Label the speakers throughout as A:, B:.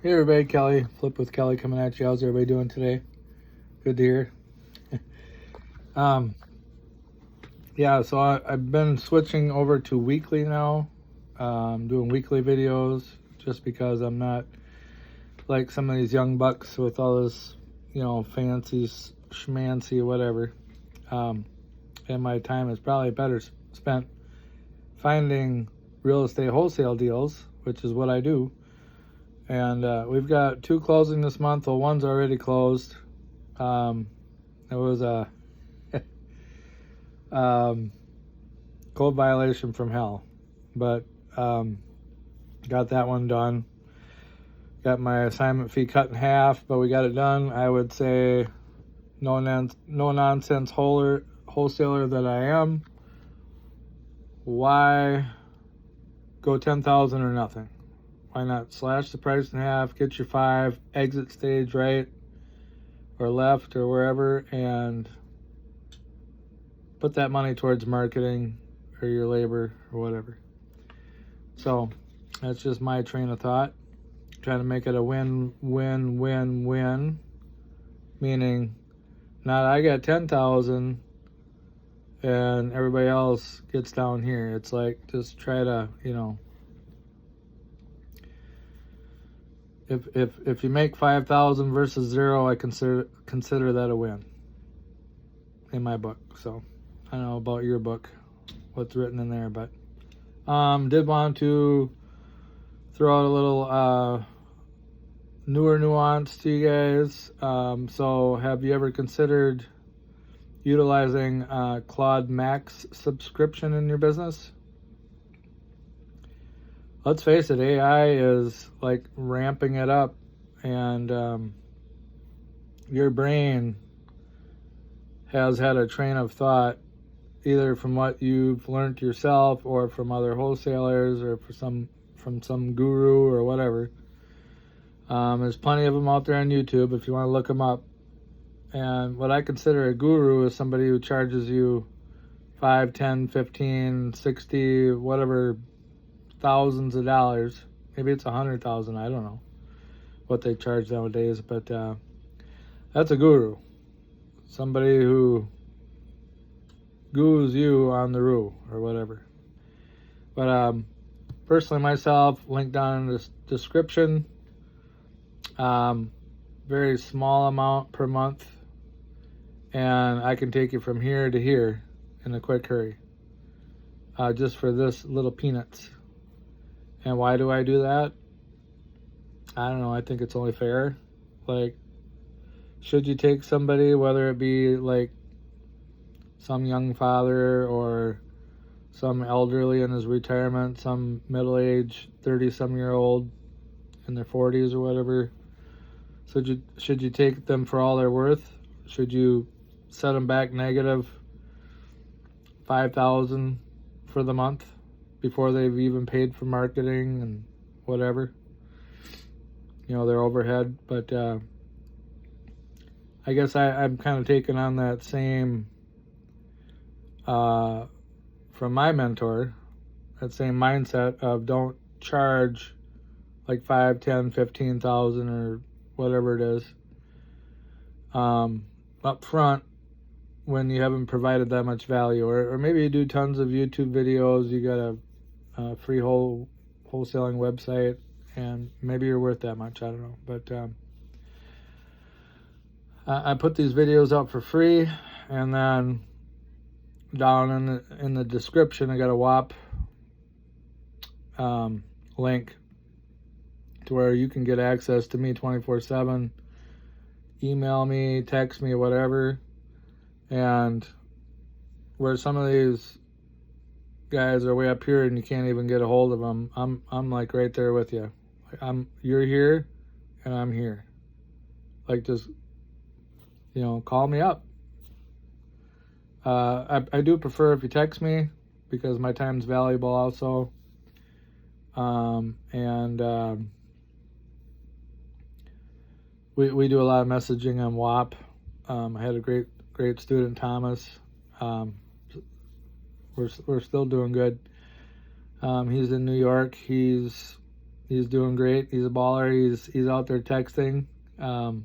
A: Hey everybody, Kelly. Flip with Kelly coming at you. How's everybody doing today? Good to hear. um, yeah, so I've been switching over to weekly now. Doing weekly videos just because I'm not like some of these young bucks with all this, fancy schmancy whatever. And my time is probably better spent finding real estate wholesale deals, which is what I do. And we've got 2 closing this month. Well, one's already closed. It was a code violation from hell, but got that one done. Got my assignment fee cut in half, but we got it done. I would say no nonsense wholesaler that I am. Why go 10,000 or nothing? Why not slash the price in half, get your 5, exit stage right or left or wherever, and put that money towards marketing or your labor or whatever. So that's just my train of thought. Trying to make it a win-win-win-win, meaning not I got 10,000 and everybody else gets down here. It's like just try to, if you make 5,000 versus 0, I consider that a win in my book. So I don't know about your book, what's written in there, but did want to throw out a little newer nuance to you guys. So have you ever considered utilizing Claud Max subscription in your business? Let's face it, AI is like ramping it up, and your brain has had a train of thought either from what you've learned yourself or from other wholesalers or from some guru or whatever. There's plenty of them out there on YouTube if you want to look them up. And what I consider a guru is somebody who charges you 5, 10, 15, 60, whatever thousands of dollars. Maybe it's 100,000. I don't know what they charge nowadays, but that's a guru. Somebody who gurus you on the roo or whatever. But personally, myself, link down in the description. Very small amount per month, and I can take you from here to here in a quick hurry, just for this little peanuts. And why do I do that? I don't know. I think it's only fair. Like, should you take somebody, whether it be like some young father or some elderly in his retirement, some middle-aged 30-some-year-old in their 40s or whatever, should you take them for all they're worth? Should you set them back negative 5,000 for the month before they've even paid for marketing and whatever, their overhead? But I guess I'm kind of taking on that same from my mentor, that same mindset of don't charge like 5, 10, 15,000 or whatever it is up front when you haven't provided that much value, or maybe you do tons of YouTube videos, you got a free wholesaling website, and maybe you're worth that much. I don't know, but I put these videos out for free, and then down in the description I got a WAP link to where you can get access to me 24/7. Email me, text me, whatever. And where some of these guys are way up here and you can't even get a hold of them, I'm like right there with you. You're here and I'm here. Like, just call me up. I do prefer if you text me because my time's valuable also. We do a lot of messaging on WAP. I had a great student, Thomas. We're still doing good. He's in New York. He's He's doing great. He's a baller. He's out there texting. The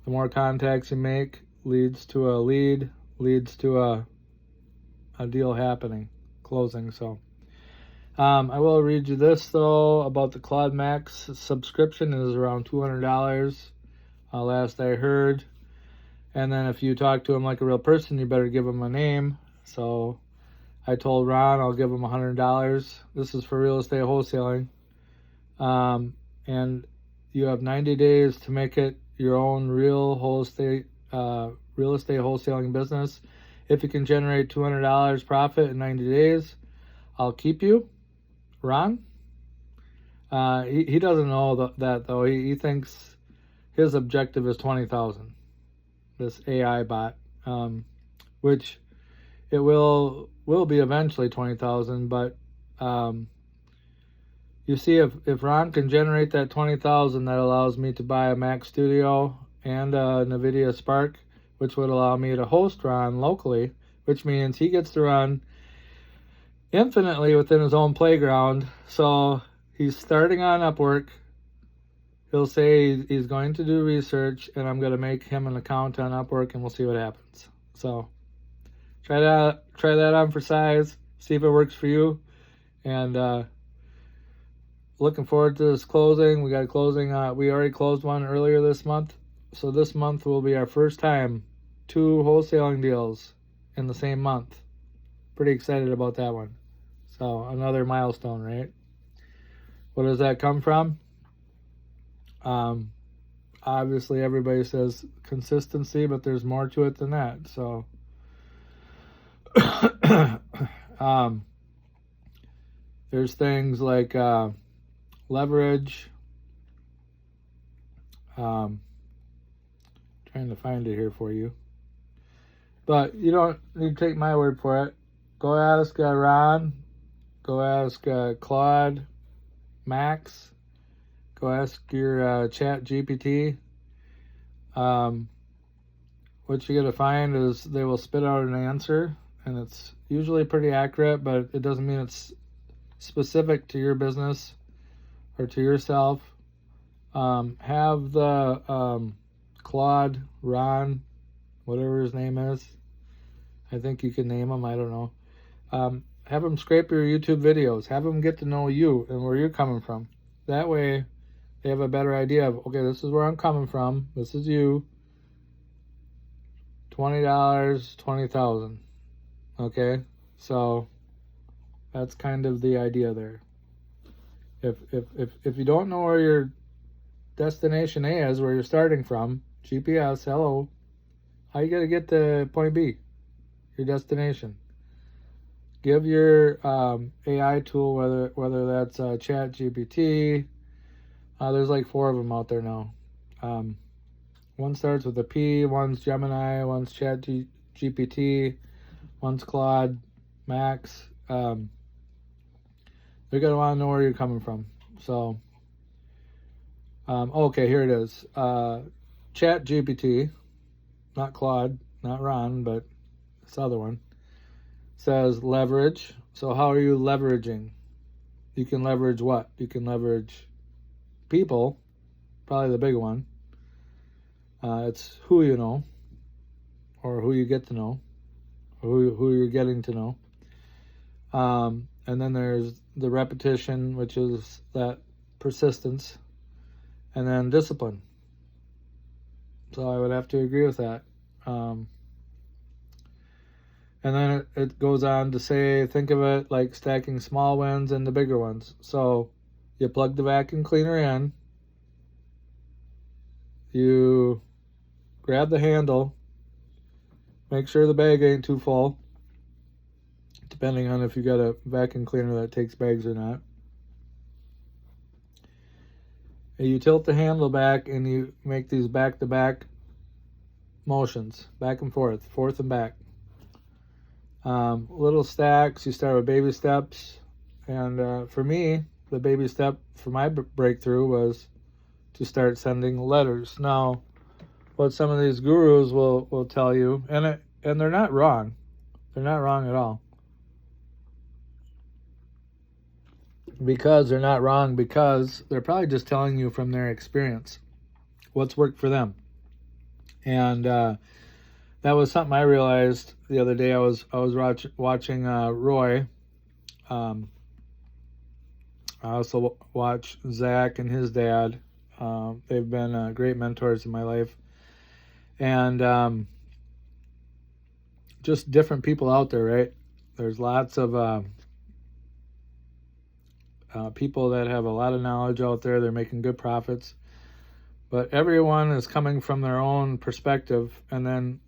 A: more contacts you make leads to a lead, leads to a deal happening, closing. So I will read you this though about the Claud Max subscription is around $200 last I heard. And then if you talk to him like a real person, you better give him a name. So I told Ron I'll give him $100. This is for real estate wholesaling. And you have 90 days to make it your own real estate wholesaling business. If you can generate $200 profit in 90 days, I'll keep you. Ron? He doesn't know that though. He thinks his objective is 20,000. This AI bot, which it will be eventually 20,000, but you see, if Ron can generate that 20,000, that allows me to buy a Mac Studio and a NVIDIA Spark, which would allow me to host Ron locally, which means he gets to run infinitely within his own playground. So he's starting on Upwork. He'll say he's going to do research, and I'm going to make him an account on Upwork, and we'll see what happens. So try that on for size, see if it works for you, and looking forward to this closing. We got a closing. We already closed one earlier this month, so this month will be our first time 2 wholesaling deals in the same month. Pretty excited about that one. So another milestone, right? What does that come from? Obviously everybody says consistency, but there's more to it than that. So there's things like leverage. Trying to find it here for you, but you don't need to take my word for it. Go ask Ron. Go ask Claud, Max. Go ask your chat GPT. What you're going to find is they will spit out an answer, and it's usually pretty accurate, but it doesn't mean it's specific to your business or to yourself. Have the Claude, Ron, whatever his name is. I think you can name him. I don't know. Have them scrape your YouTube videos. Have them get to know you and where you're coming from. That way they have a better idea of, okay, this is where I'm coming from. This is you. $20, 20,000. Okay? So that's kind of the idea there. If you don't know where your destination A is, where you're starting from, GPS, hello, how you got to get to point B, your destination? Give your AI tool, whether that's Chat GPT, there's like 4 of them out there now. One starts with a P, one's Gemini, one's Chat GPT, one's Claude, Max. They're going to want to know where you're coming from. So, okay, here it is. Chat GPT, not Claude, not Ron, but this other one, says leverage. So how are you leveraging? You can leverage what? You can leverage people, probably the big one. It's who you know, or who you get to know, or who you're getting to know. And then there's the repetition, which is that persistence, and then discipline. So I would have to agree with that. And then it goes on to say, think of it like stacking small wins into bigger ones. So you plug the vacuum cleaner in, you grab the handle, make sure the bag ain't too full, depending on if you got a vacuum cleaner that takes bags or not. And you tilt the handle back and you make these back-to-back motions, back and forth and back. Little stacks. You start with baby steps, and for me, the baby step for my breakthrough was to start sending letters. Now, what some of these gurus will tell you, and they're not wrong. They're not wrong at all. because they're not wrong, because they're probably just telling you from their experience what's worked for them. And that was something I realized the other day. I was watching Roy. I also watch Zach and his dad. They've been great mentors in my life. And just different people out there, right? There's lots of people that have a lot of knowledge out there. They're making good profits. But everyone is coming from their own perspective. And then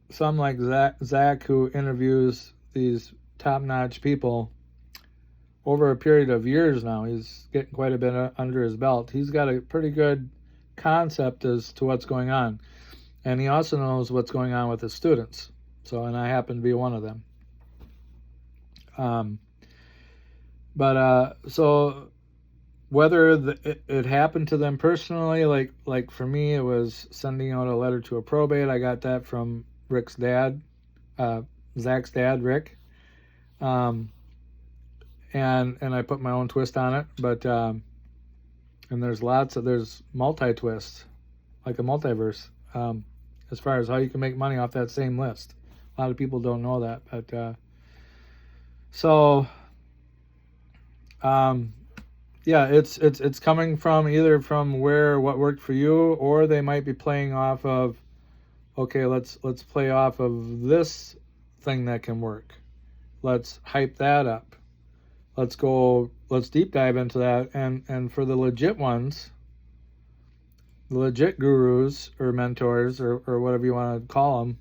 A: some like Zach, who interviews these top-notch people over a period of years now. He's getting quite a bit under his belt. He's got a pretty good concept as to what's going on. And he also knows what's going on with his students. So, and I happen to be one of them. So whether it happened to them personally, like for me, it was sending out a letter to a probate. I got that from Rick's dad, Zach's dad, Rick. And I put my own twist on it, but and there's multi-twists, like a multiverse, as far as how you can make money off that same list. A lot of people don't know that, but yeah, it's coming from either from what worked for you, or they might be playing off of, okay, let's play off of this thing that can work. Let's hype that up. Let's deep dive into that. And for the legit ones, the legit gurus or mentors or whatever you want to call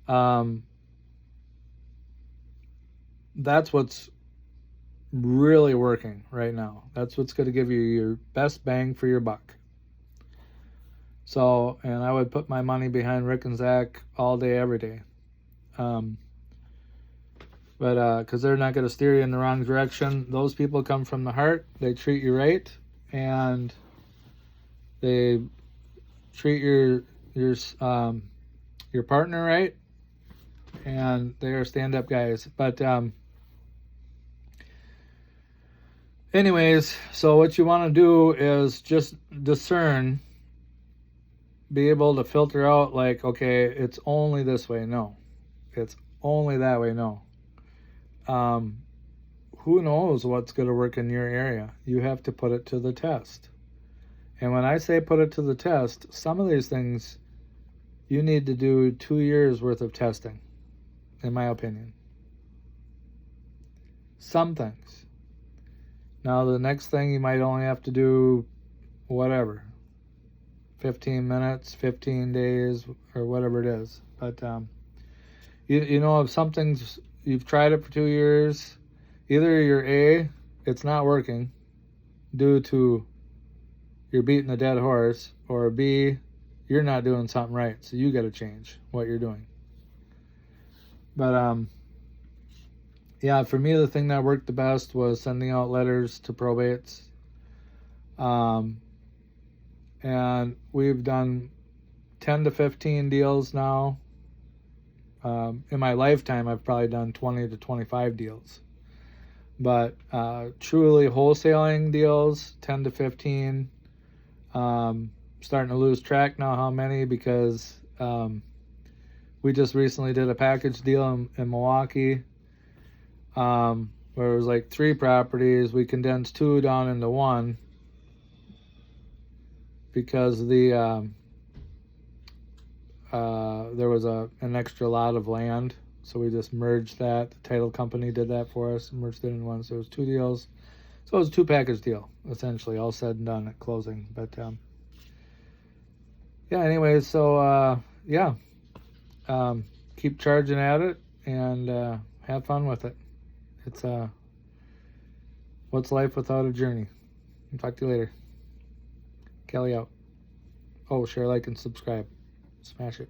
A: them, that's what's really working right now. That's what's going to give you your best bang for your buck. So, and I would put my money behind Rick and Zach all day, every day. Because they're not going to steer you in the wrong direction. Those people come from the heart. They treat you right, and they treat your partner right, and they are stand-up guys. But anyways, so what you want to do is just discern, be able to filter out, like, okay, it's only this way. No, it's only that way. No. Who knows what's going to work in your area? You have to put it to the test. And when I say put it to the test, some of these things you need to do 2 years worth of testing, in my opinion. Some things. Now, the next thing you might only have to do, whatever, 15 minutes, 15 days, or whatever it is. But, you know, if something's, you've tried it for 2 years, either you're A, it's not working due to you're beating a dead horse, or B, you're not doing something right, so you got to change what you're doing. But, yeah, for me, the thing that worked the best was sending out letters to probates. And we've done 10 to 15 deals now. In my lifetime, I've probably done 20 to 25 deals. But truly wholesaling deals, 10 to 15. Starting to lose track now how many, because we just recently did a package deal in Milwaukee, where it was like 3 properties. We condensed 2 down into 1 because there was an extra lot of land, so we just merged that. The title company did that for us, merged it in 1, so it was 2 deals. So it was a 2 package deal, essentially, all said and done at closing. But yeah, anyways, so yeah, keep charging at it and have fun with it. It's what's life without a journey? I'll talk to you later. Kelly out. Oh, share, like, and subscribe. Smash it.